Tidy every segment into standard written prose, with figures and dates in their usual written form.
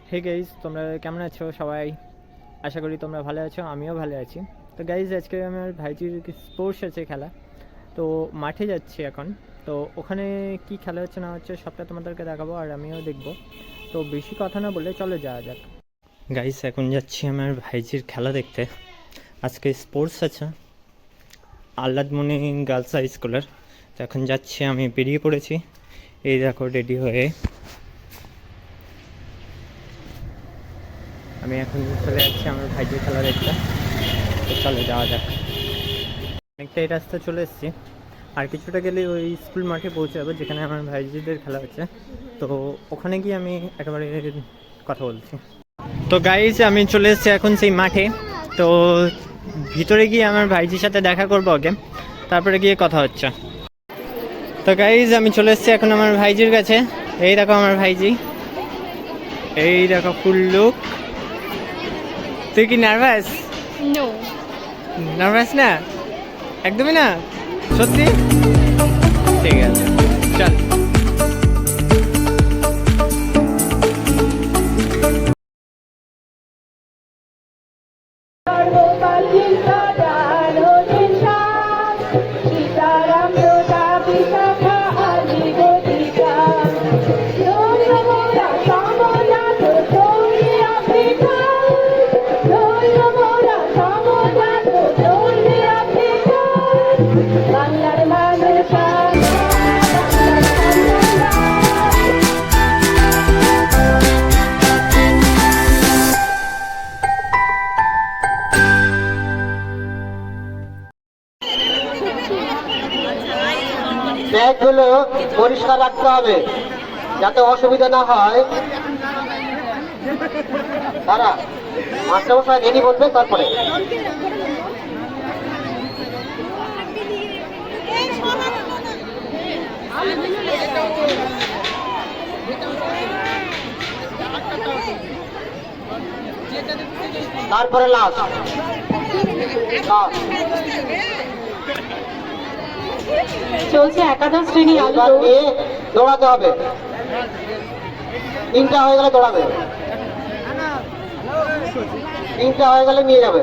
Hey guys, তোমরা কেমন আছো সবাই? আশা করি তোমরা ভালো আছো, আমিও ভালো আছি। তো গাইজ, আজকে আমার ভাইজির স্পোর্টস আছে খেলা, তো মাঠে যাচ্ছি এখন। তো ওখানে কি খেলা হচ্ছে না হচ্ছে সবটা তোমাদেরকে দেখাবো আর আমিও দেখবো। তো বেশি কথা না বলে চলো যাওয়া যাক। গাইজ, এখন যাচ্ছি আমার ভাইজির খেলা দেখতে। আজকে স্পোর্টস আছে আহ্লাদমণি গার্লস হাই স্কুলের। তো এখন যাচ্ছি, আমি বেরিয়ে পড়েছি, এই দেখো রেডি হয়ে। আমি এখন চলে যাচ্ছি আমার ভাইজির খেলা দেখতে। তো চলে যাওয়া যাক। অনেকটা এই রাস্তা চলে এসেছি, আর কিছুটা গেলে ওই স্কুল মাঠে পৌঁছে যাবো যেখানে আমার ভাইজিদের খেলা হচ্ছে। তো ওখানে গিয়ে আমি একেবারে কথা বলছি। তো গাইজ, আমি চলে এসেছি এখন সেই মাঠে। তো ভিতরে গিয়ে আমার ভাইজির সাথে দেখা করবো আগে, তারপরে গিয়ে কথা হচ্ছে। তো গাইজ, আমি চলে এসেছি এখন আমার ভাইজির কাছে। এই দেখো আমার ভাইজি, এই দেখো ফুল লুক। তুই কি নার্ভাস? নো, নার্ভাস না, একদমই না, সত্যি? ঠিক আছে, চল। বাংলার মানুষ ব্যাগগুলো পরিষ্কার রাখতে হবে যাতে অসুবিধা না হয়। তারা মাস্টারমশাই রেডি বলবে, তারপরে তারপরে লাস্ট চলছে একাদশ শ্রেণী এবার নিয়ে দৌড়াতে হবে। তিনটা হয়ে গেলে দৌড়াবে, তিনটা হয়ে গেলে নিয়ে যাবে।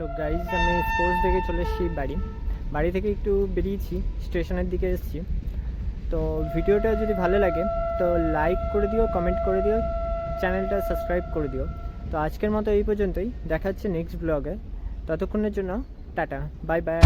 তো গাইজ, আমি স্পোর্টস দেখে চলে এসেছি বাড়ি থেকে একটু বেরিয়েছি, স্টেশনের দিকে এসেছি। তো ভিডিওটা যদি ভালো লাগে তো লাইক করে দিও, কমেন্ট করে দিও, চ্যানেলটা সাবস্ক্রাইব করে দিও। তো আজকের মতো এই পর্যন্তই, দেখা হচ্ছে নেক্সট ব্লগে। ততক্ষণের জন্য টাটা, বাই বাই।